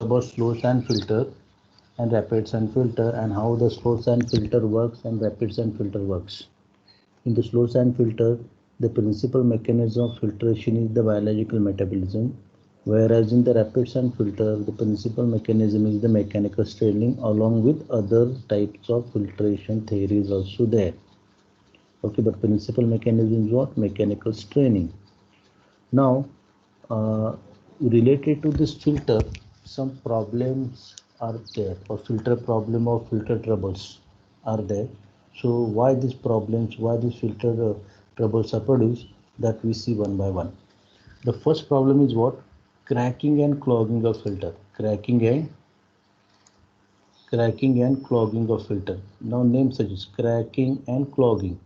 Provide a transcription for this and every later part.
about slow sand filter and rapid sand filter and how the slow sand filter works and rapid sand filter works. In the slow sand filter, the principal mechanism of filtration is the biological metabolism, whereas in the rapid sand filter, the principal mechanism is the mechanical straining, along with other types of filtration theories also there. Okay, but principal mechanism is what? Mechanical straining. Now, uh, related to this filter, some problems are there, or filter problem or filter troubles are there. So why these problems, why these filter troubles are produced, that we see one by one. The first problem is what? Cracking and clogging of filter. Cracking and clogging of filter. Now name suggests cracking and clogging.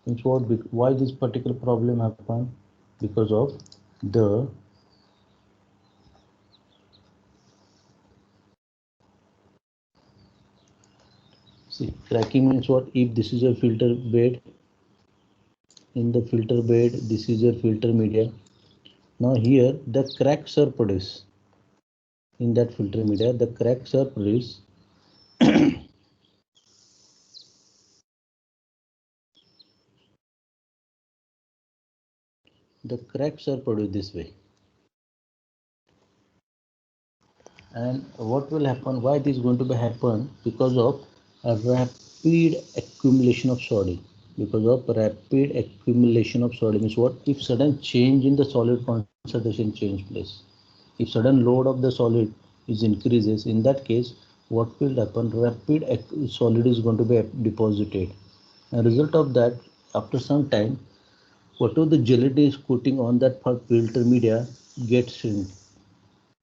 Means what? Why this particular problem happen? Because of the see, cracking means what? If this is a filter bed, in the filter bed, this is your filter media. Now here the cracks are produced. In that filter media, the cracks are produced. The cracks are produced this way. And what will happen? Why this is going to be happen? Because of a rapid accumulation of sodium. Because of rapid accumulation of sodium means what? If sudden change in the solid concentration change place, if sudden load of the solid is increases, in that case, what will happen? Rapid solid is going to be deposited. A result of that, after some time, whatever the gelatin is coating on that filter media gets shrink.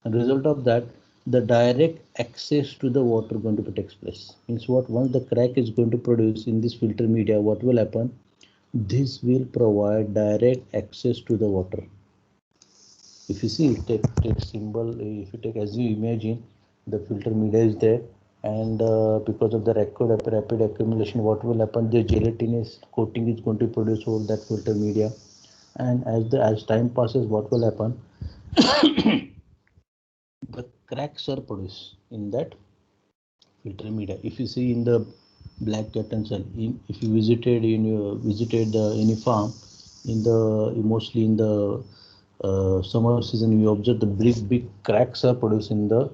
And result of that, the direct access to the water going to be takes place. Means what? Once the crack is going to produce in this filter media, what will happen? This will provide direct access to the water. If you see, take symbol. If you take as you imagine, the filter media is there, and because of the rapid accumulation, what will happen? The gelatinous coating is going to produce over that filter media, and as time passes, what will happen? The cracks are produced in that filter media. If you see in the black curtain cell, if you visited any farm, in the mostly in the summer season, you observe the big cracks are produced in the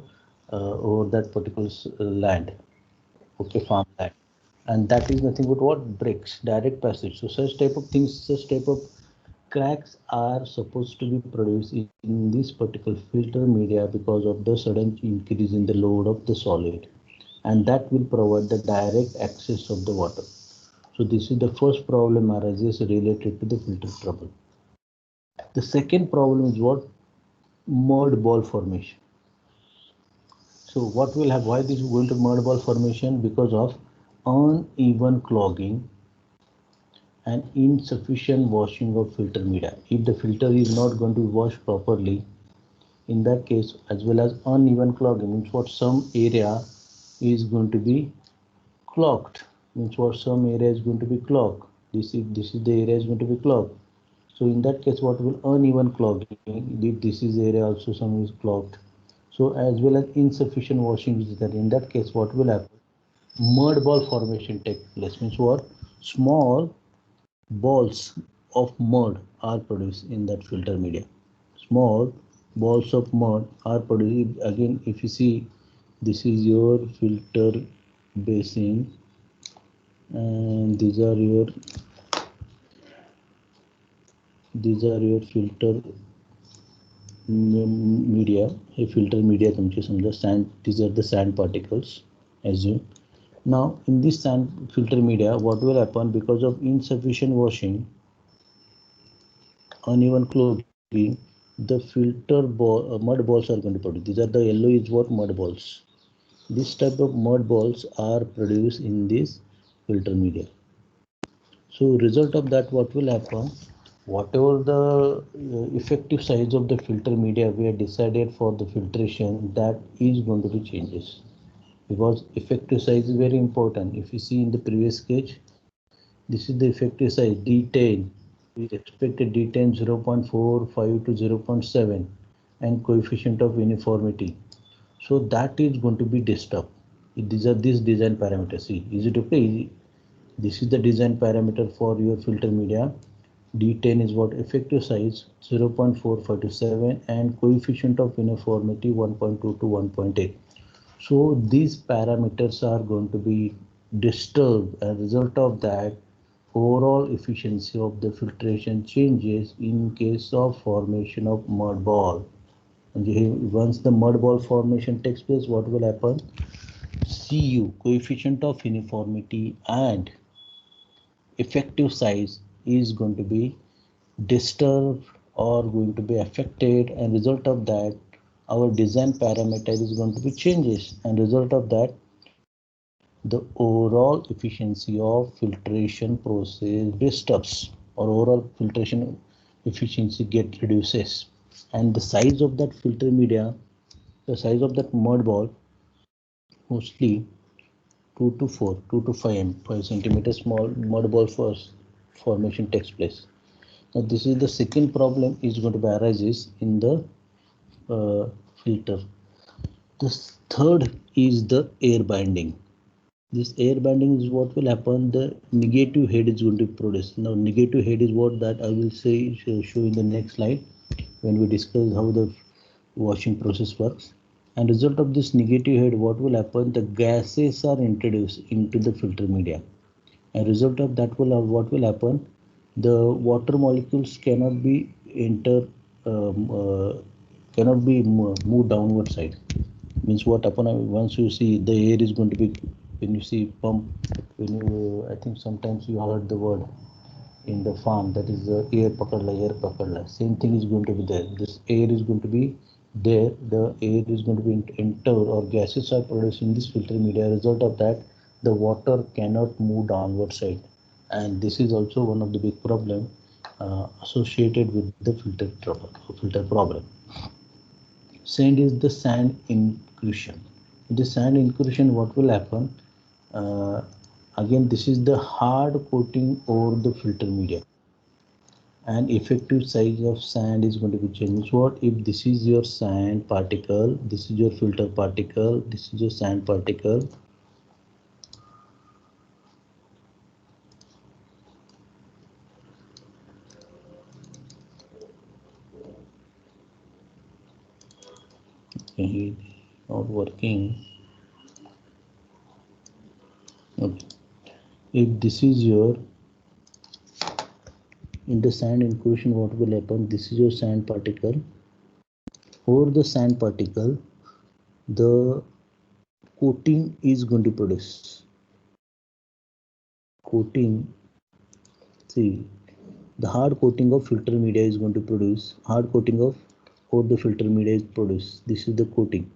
over that particular land. Okay, farmland, and that is nothing but what? Bricks, direct passage. So such type of things, such type of cracks are supposed to be produced in this particular filter media because of the sudden increase in the load of the solid, and that will provide the direct access of the water. So this is the first problem arises related to the filter trouble. The second problem is what? Mud ball formation. So what will have, why this is going to mud ball formation? Because of uneven clogging and insufficient washing of filter media. If the filter is not going to be washed properly, in that case, as well as uneven clogging means what? Some area is going to be clogged. Means what? Some area is going to be clogged. This is the area is going to be clogged. So in that case, what will uneven clogging? If this is area also some is clogged. So as well as insufficient washing is there. In that case, what will happen? Mud ball formation take place. Means what? Small balls of mud are produced in that filter media. Small balls of mud are produced. Again, if you see, this is your filter basin, and these are your filter media. Hey filter media तुमचे समजा sand. These are the sand particles. Assume. Now in this sand filter media, what will happen? Because of insufficient washing, uneven clogging, the filter mud balls are going to produce. These are the yellow is what? Mud balls. This type of mud balls are produced in this filter media. So result of that, what will happen? Whatever the effective size of the filter media we have decided for the filtration, that is going to be changes, because effective size is very important. If you see in the previous sketch, this is the effective size D10. We expected D10 0.45 to 0.7 and coefficient of uniformity. So that is going to be disturbed. These are these design parameters. See, is it okay? This is the design parameter for your filter media. D10 is what? Effective size 0.4527 and coefficient of uniformity 1.2 to 1.8. So these parameters are going to be disturbed. As a result of that, overall efficiency of the filtration changes in case of formation of mud ball. And once the mud ball formation takes place, what will happen? CU, coefficient of uniformity, and effective size is going to be disturbed or going to be affected, and result of that our design parameter is going to be changes, and result of that the overall efficiency of filtration process disturbs, or overall filtration efficiency get reduces. And the size of that filter media, the size of that mud ball, mostly 2 to 4, 2 to 5 centimeter small mud ball formation takes place. Now this is the second problem is going to be arises in the filter. The third is the air binding. This air binding is what will happen. The negative head is going to produce. Now negative head is what that I will say show in the next slide when we discuss how the washing process works. And result of this negative head, what will happen? The gases are introduced into the filter media. And result of that will what will happen? The water molecules cannot be enter um, uh, cannot be moved downward side. Means what happen once you see the air is going to be, when you see pump, when you I think sometimes you heard the word in the farm, that is the air pakadla, same thing is going to be there. This air is going to be there, the air is going to be enter, or gases are produced in this filter media. Result of that the water cannot move downward side, and this is also one of the big problem associated with the filter trouble, filter problem. Sand is the sand inclusion. In the sand inclusion, what will happen? Uh, Again, this is the hard coating over the filter media, and effective size of sand is going to be changed. What if this is your sand particle, this is your filter particle, this is your sand particle. Okay, not working. Okay. If this is your, in the sand inclusion, what will happen? This is your sand particle. Over the sand particle, the coating is going to produce. Coating, see, the hard coating of filter media is going to produce, hard coating of over the filter media is produced. This is the coating.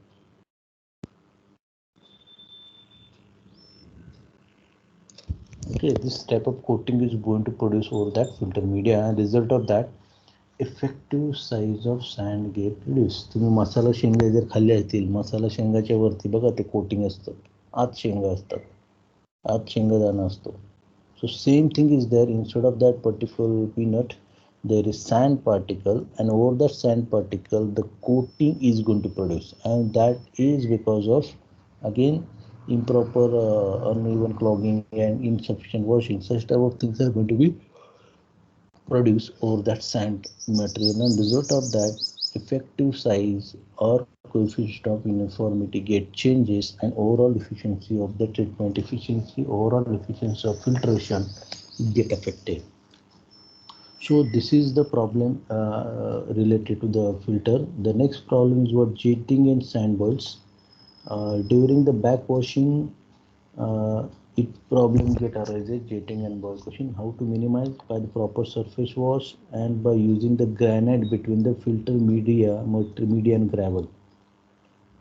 Okay, this type of coating is going to produce over that filter media, and result of that effective size of sand get reduced. तुम्ही मसाला शेंगा जर खाल्ल्या असतील, मसाला शेंगाच्या वरती बघा ते coating असतं, आत शेंगा असतात, आत शेंगादाणा असतो. So same thing is there. Instead of that particular peanut, there is sand particle, and over that sand particle the coating is going to produce, and that is because of, again, improper uneven clogging and insufficient washing. Such type of things are going to be produced over that sand material, and result of that effective size or coefficient of uniformity get changes, and overall efficiency of the treatment, efficiency, overall efficiency of filtration get affected. So this is the problem related to the filter. The next problem is what? Jetting and sand balls. During the backwashing, it problem get arises, jetting and ball question. How to minimize? By the proper surface wash and by using the granite between the filter media and gravel.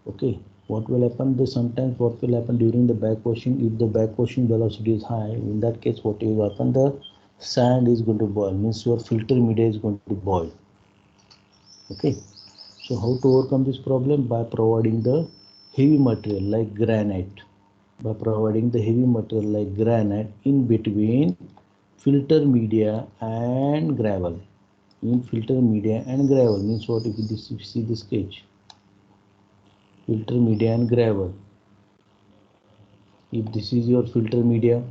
Okay, what will happen? The sometimes what will happen during the backwashing, if the backwashing velocity is high, in that case what will happen? The sand is going to boil, means your filter media is going to boil. Okay, so how to overcome this problem? By providing the heavy material like granite, by providing the heavy material like granite in between filter media and gravel. In filter media and gravel means what? If you see the sketch, filter media and gravel. If this is your filter media,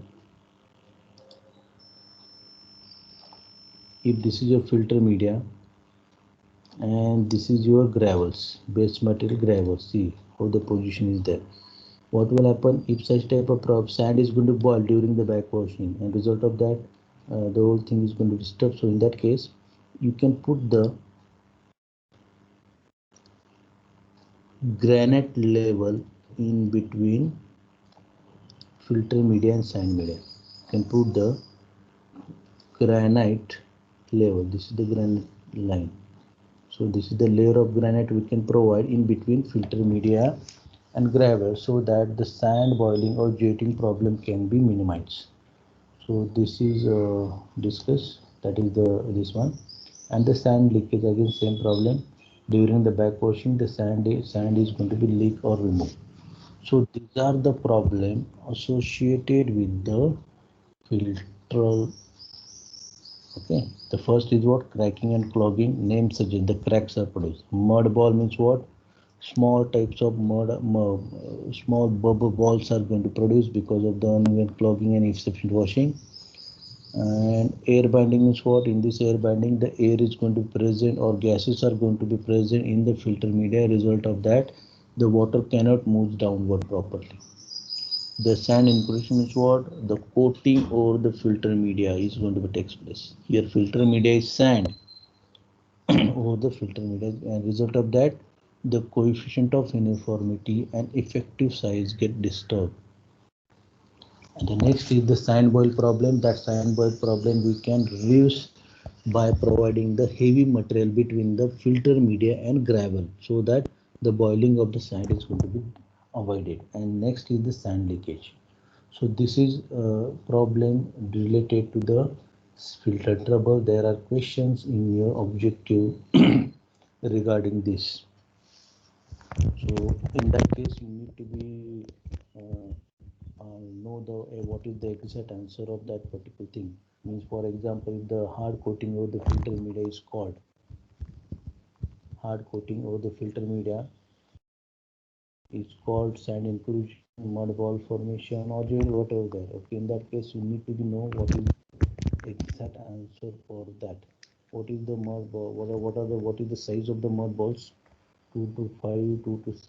and this is your gravels, base material gravels, see how the position is there. What will happen if such type of sand is going to boil during the backwashing, and result of that the whole thing is going to disturb. So in that case you can put the granite level in between filter media and sand media. You can put the granite level. This is the granite line. So this is the layer of granite we can provide in between filter media and gravel, so that the sand boiling or jetting problem can be minimized. So this is discussed, that is this one. And the sand leakage, again same problem. During the backwashing, the sand is going to be leaked or removed. So these are the problem associated with the filter. Okay, the first is what? Cracking and clogging. Name suggests the cracks are produced. Mud ball means what? Small types of small bubble balls are going to produce because of the uneven clogging and insufficient washing. And air binding means what? In this air binding, the air is going to be present, or gases are going to be present in the filter media. Result of that, the water cannot move downward properly. The sand inclusion is what? The coating over the filter media is going to be takes place. Here filter media is sand over the filter media, and result of that, the coefficient of uniformity and effective size get disturbed. And the next is the sand boil problem. That sand boil problem we can reduce by providing the heavy material between the filter media and gravel, so that the boiling of the sand is going to be avoided. And next is the sand leakage. So this is a problem related to the filter trouble. There are questions in your objective regarding this. So in that case you need to be know the what is the exact answer of that particular thing. Means, for example, if the hard coating over the filter media is called sand inclusion, mud ball formation, or whatever there. Okay, in that case you need to know what is exact answer for that. What is the mud ball? What is the size of the mud balls? 2 to 5, 2 to 6,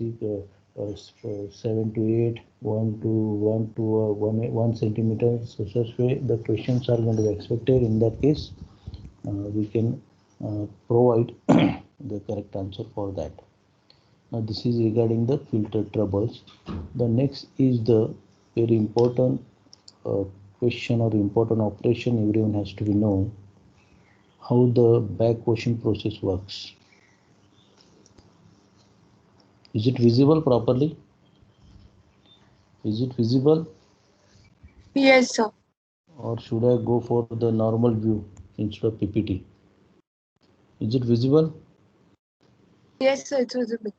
7 to 8, 1 centimeter. So such way the questions are going to be expected. In that case, we can provide the correct answer for that. Now this is regarding the filter troubles. The next is the very important uh, question or important operation everyone has to know, how the backwashing process works. Is it visible properly? Is it visible? Yes, sir. Or should I go for the normal view instead of PPT? Is it visible? Yes, sir, it's visible.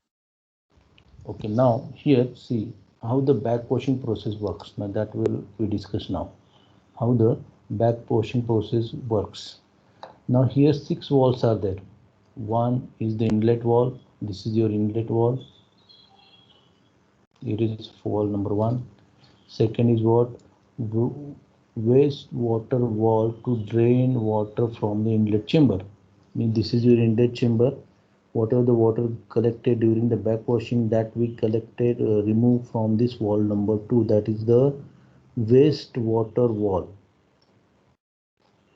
Okay, now here see how the backwashing process works. Now that will we discuss now. How the backwashing process works. Now here 6 walls are there. One is the inlet wall. This is your inlet wall. It is wall number 1. Second is what? Waste water wall to drain water from the inlet chamber. Means this is your inlet chamber. Whatever the water collected during the backwashing, that we collected, remove from this wall number 2. That is the waste water wall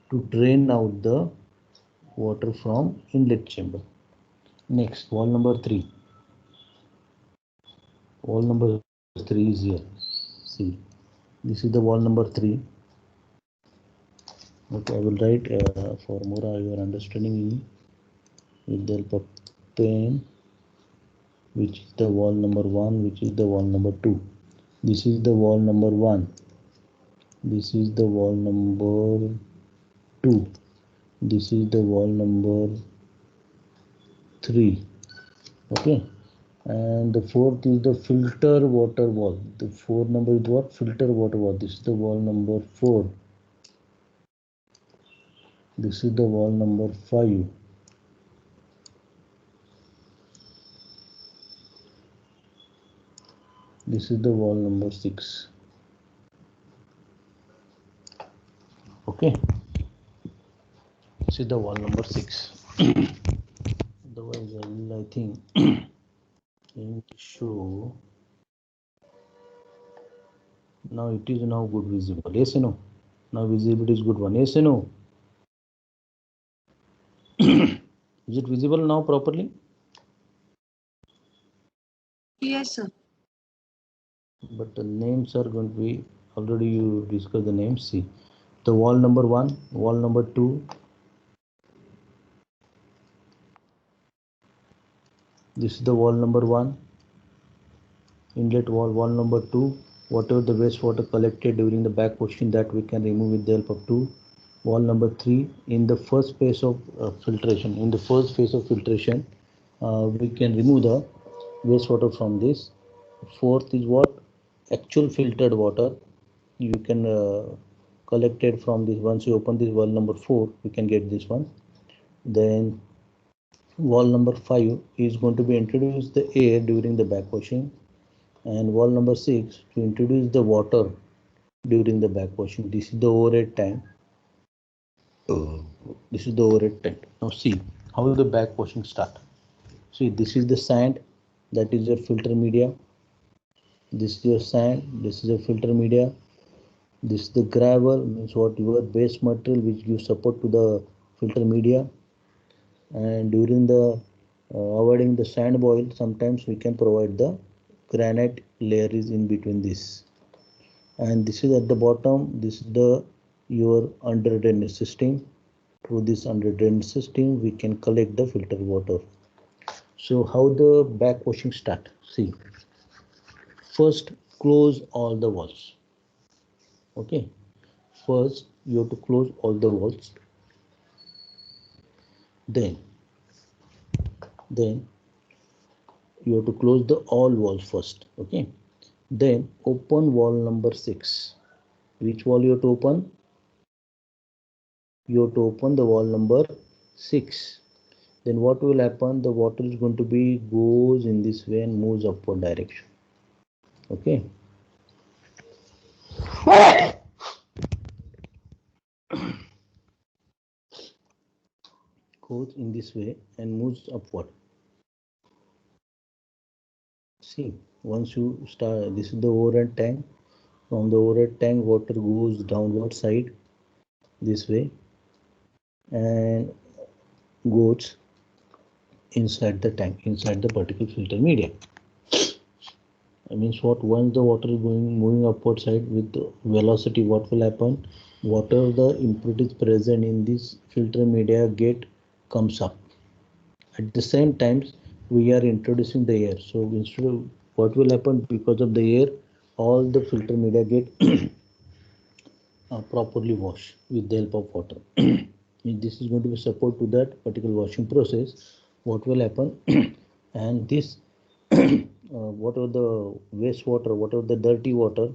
to drain out the water from inlet chamber. Next, wall number 3. Wall number 3 is here. See, this is the wall number 3. Okay, I will write for more your understanding with the help of pen, which is the wall number 1, which is the wall number 2. This is the wall number 1. This is the wall number 2. This is the wall number 3. Okay, and the fourth is the filter water wall. The fourth number is what? Filter water wall. This is the wall number 4. This is the wall number 5. This is the wall number 6. Okay, this is the wall number 6. Otherwise I will, I think, show. Now it is now good visible. Yes or no? Now visibility is good one. Yes or no? Is it visible now properly? Yes, sir. But the names are going to be, already you discussed the names. See, the wall number 1, wall number 2. This is the wall number 1, inlet wall, wall number 2. Whatever the wastewater collected during the back washing, that we can remove with the help of 2. Wall number 3, in the first phase of filtration, we can remove the wastewater from this. Fourth is what? Actual filtered water. You can collect it from this. Once you open this wall number 4, you can get this one. Then wall number 5 is going to be introduce the air during the back washing, and wall number 6 to introduce the water during the back washing. This is the overhead tank. This is the overhead tank. Now see how will the back washing start. See, this is the sand, that is your filter media. This is your sand, this is your filter media. This is the gravel, means what your base material which gives support to the filter media. And during the avoiding the sand boil, sometimes we can provide the granite layer is in between this. And this is at the bottom. This is the your under drainage system. Through this under drainage system, we can collect the filter water. So how the back washing start? See, first close all the walls. Okay, first you have to close all the walls. Then you have to close the all walls first. Okay, then open wall number 6. Which wall you have to open? You have to open the wall number 6. Then what will happen? The water is going to be goes in this way and moves upward direction. Okay. Goes in this way and moves upward. See, once you start, this is the overhead tank. From the overhead tank, water goes downward side this way and goes inside the tank, inside the particle filter media. That means what? Once the water is moving upward side with the velocity, what will happen? Whatever the impurities present in this filter media comes up. At the same time, we are introducing the air. So instead of what will happen, because of the air, all the filter media get properly washed with the help of water. This is going to be support to that particular washing process. What will happen? And this whatever the wastewater, whatever the dirty water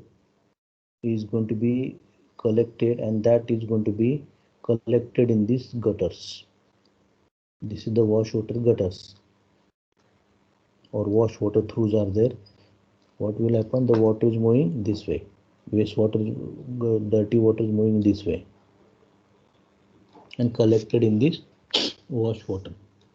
is going to be collected, and that is going to be collected in these gutters. This is the wash water gutters or wash water throughs are there. What will happen? The water is moving this way. Wastewater, dirty water is moving this way and collected in this wash water.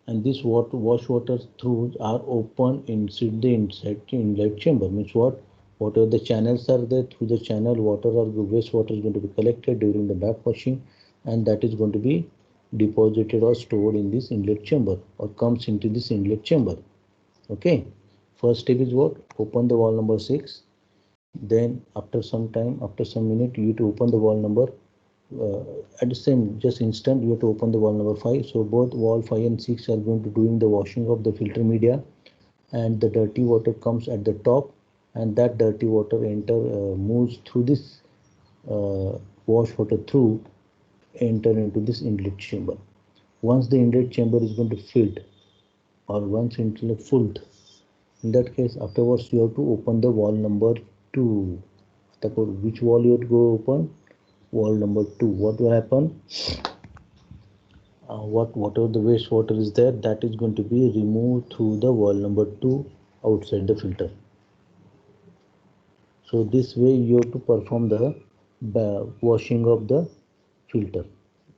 And this wash water throughs are open inside the inlet chamber. Means what? Whatever the channels are there, through the channel water or wastewater is going to be collected during the back washing, and that is going to be deposited or stored in this inlet chamber or comes into this inlet chamber. Okay, first step is what? Open the wall number 6. Then after some time, after some minute, you have to open the wall number at the same just instant you have to open the wall number 5. So both wall 5 and 6 are going to doing the washing of the filter media, and the dirty water comes at the top, and that dirty water moves through this wash water through, enter into this inlet chamber. Once the inlet chamber is going to filled, or once inlet filled, in that case afterwards you have to open the wall number 2. Which wall you have to go open? Wall number 2. What will happen? Whatever the wastewater is there, that is going to be removed through the wall number 2 outside the filter. So this way you have to perform the washing of the filter.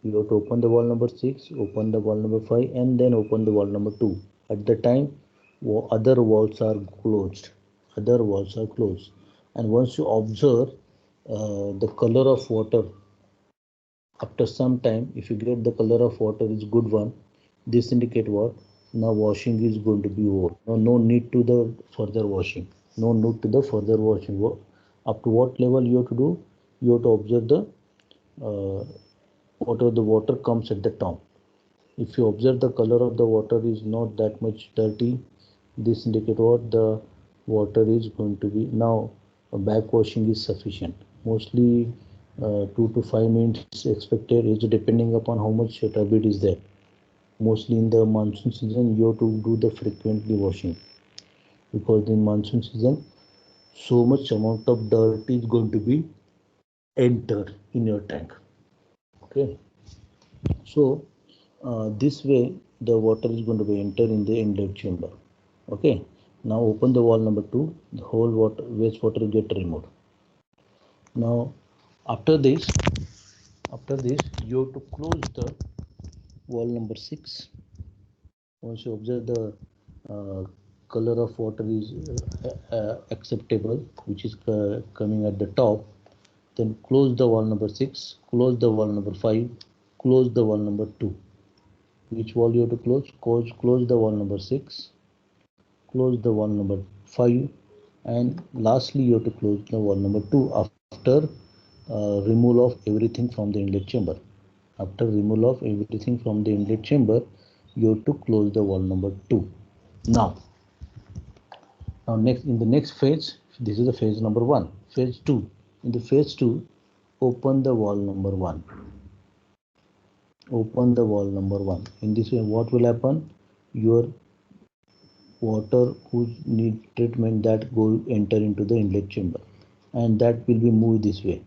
You have to open the valve number 6, open the valve number 5, and then open the valve number 2. At the time other valves are closed. And once you observe the color of water, after some time, if you get the color of water is good one, this indicate what? Now washing is going to be over. No need to the further washing. No need to the further washing. Up to what level you have to do? You have to observe the water. The water comes at the top. If you observe the color of the water is not that much dirty, this indicate what? The water is going to be now back washing is sufficient. Mostly 2 to 5 minutes expected is depending upon how much turbid is there. Mostly in the monsoon season you have to do the frequently washing, because in monsoon season so much amount of dirt is going to be enter in your tank. Okay, so this way the water is going to be enter in the inlet chamber. Okay, now open the valve number 2, the whole water wastewater get removed. Now after this you have to close the valve number 6. Once you observe the color of water is acceptable, which is coming at the top, then close the valve number 6, close the valve number 5, close the valve number 2. Which valve you have to close? Close the valve number 6, close the valve number 5, and lastly you have to close the valve number 2 after removal of everything from the inlet chamber. After removal of everything from the inlet chamber, you have to close the valve number 2. Now next, in the next phase, this is the phase number 1. Phase 2. In the phase 2, open the valve number 1. Open the valve number 1. In this way, what will happen? Your water whose need treatment that go enter into the inlet chamber, and that will be moved this way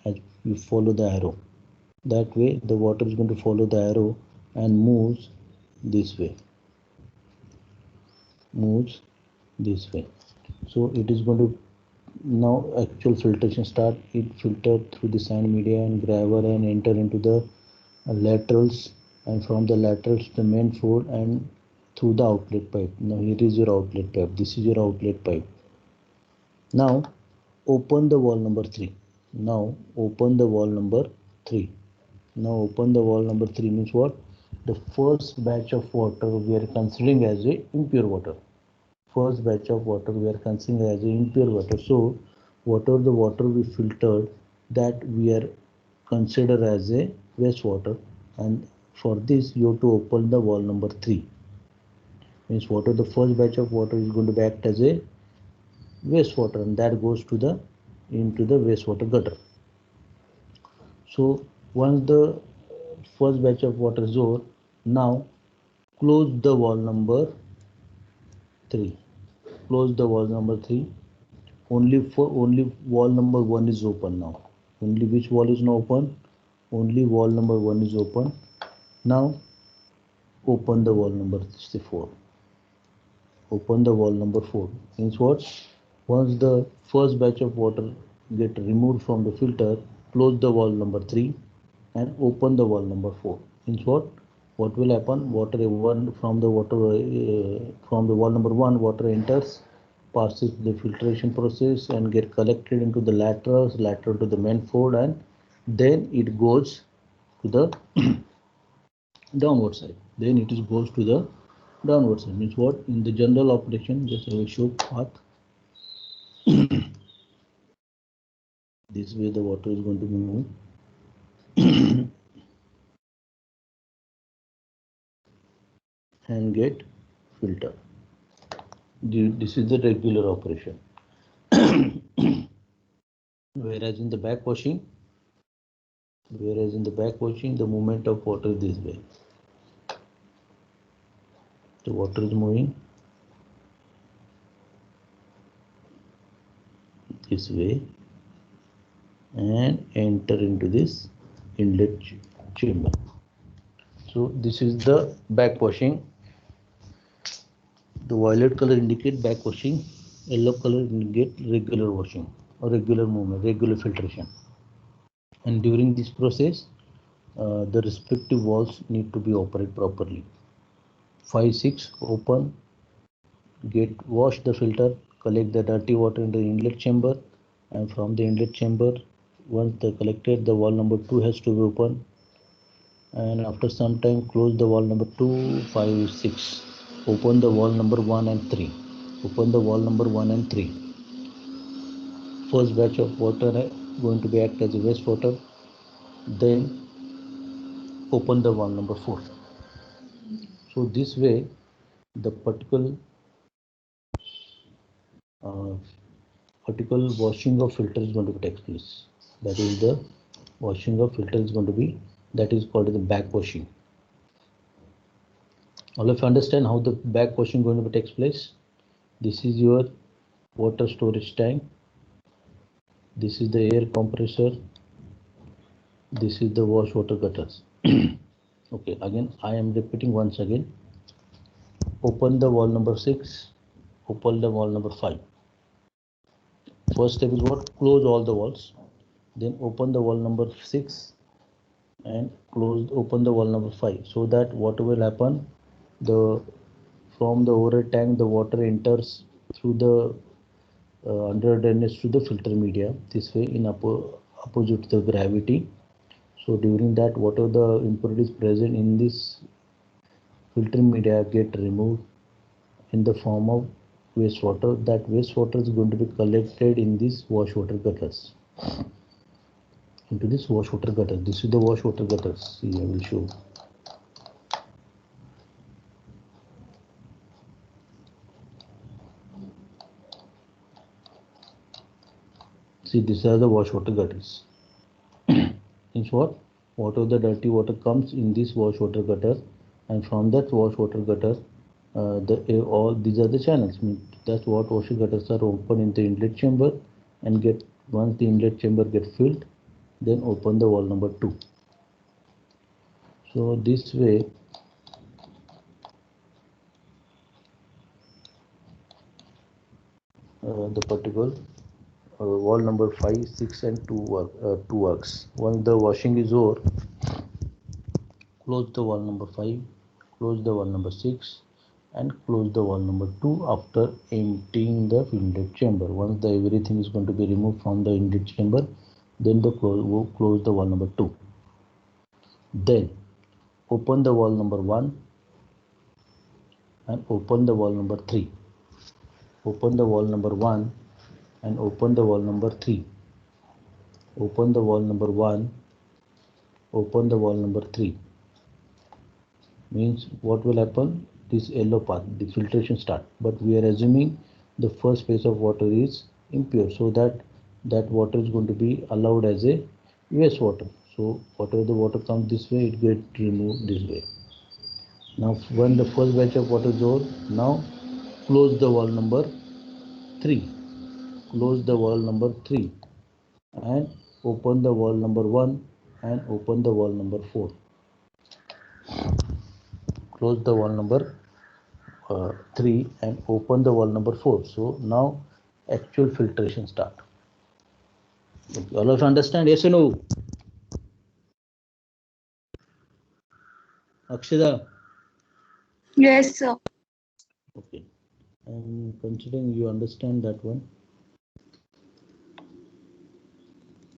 as you follow the arrow. That way the water is going to follow the arrow and moves this way. So it is going to now actual filtration start. It filtered through the sand media and gravel and enter into the laterals, and from the laterals the manifold and through the outlet pipe. Now here is your outlet pipe. This is your outlet pipe. Now open the valve number 3. Now open the valve number 3. Now open the valve number 3 means what? The first batch of water we are considering as a impure water. First batch of water we are considering as a impure water. So whatever the water we filtered, that we are considered as a wastewater, and for this you have to open the valve number 3. Means water, the first batch of water is going to act as a wastewater, and that goes to the into the wastewater gutter. So once the first batch of water is over, now close the valve number 3. Close the valve number 3. Only valve number 1 is open now. Only which valve is now open? Only valve number 1 is open. Now open the valve number 4. Open the valve number 4. Means what? Once the first batch of water get removed from the filter, close the valve number 3 and open the valve number 4. Means what? What will happen? Water from the valve number 1, water enters, passes the filtration process and get collected into the lateral to the manifold, and then it goes to the downward side. Then it goes to the downward side. Means what? In the general operation, just I will show path. This way the water is going to be moved and get filtered. This is the regular operation. Whereas in the back washing, the movement of water is this way. The water is moving this way and enter into this inlet chamber. So this is the back washing. The violet color indicate back washing. Yellow color indicate regular washing or regular movement, regular filtration. And during this process, the respective valves need to be operated properly. 5, 6, open, wash the filter, collect the dirty water in the inlet chamber, and from the inlet chamber, once they collected, the valve number 2 has to be open, and after some time close the valve number 2, 5, 6, open the valve number 1 and 3, open the valve number 1 and 3. First batch of water going to be act as a wastewater, then open the valve number 4. So this way the particular washing of filter is going to take place. That is the washing of filter is going to be, that is called the back washing. All of you understand how the back washing going to takes place. This is your water storage tank. This is the air compressor. This is the wash water gutters. Okay, again I am repeating once again. Open the valve number 6. Open the valve number 5. First step is what? Close all the valves. Then open the valve number 6 and open the valve number 5, so that what will happen, from the overhead tank the water enters through the under drainage to the filter media, this way in opposite to the gravity. So during that, whatever the impurities present in this filter media get removed in the form of wastewater. That wastewater is going to be collected in these wash water gutters. Into this wash water gutter. This is the wash water gutters. See, I will show. See, these are the wash water gutters. Means what? Whatever the dirty water comes in this wash water gutter, and from that wash water gutter, all these are the channels. That's what wash gutters are open in the inlet chamber, and once the inlet chamber get filled, then open the valve number 2. So this way the particular valve number 5, 6 and 2 works. Once the washing is over, close the valve number 5, close the valve number 6 and close the valve number 2 after emptying the inlet chamber. Once everything is going to be removed from the inlet chamber, then close the valve number 2. Then open the valve number 1 and open the valve number 3. Open the valve number 1 and open the valve number 3. Open the valve number 1, open the valve number 3. Means what will happen? This yellow path, the filtration start. But we are assuming the first phase of water is impure, so that water is going to be allowed as a wastewater. So whatever the water comes this way, it gets removed this way. Now when the first batch of water is over, now close the valve number 3. Close the valve number 3 and open the valve number 1 and open the valve number 4. Close the valve number 3 and open the valve number 4. So now actual filtration start. Okay, all of you understand? Yes or no? Akshita? Yes, sir. Okay. And considering you understand that one,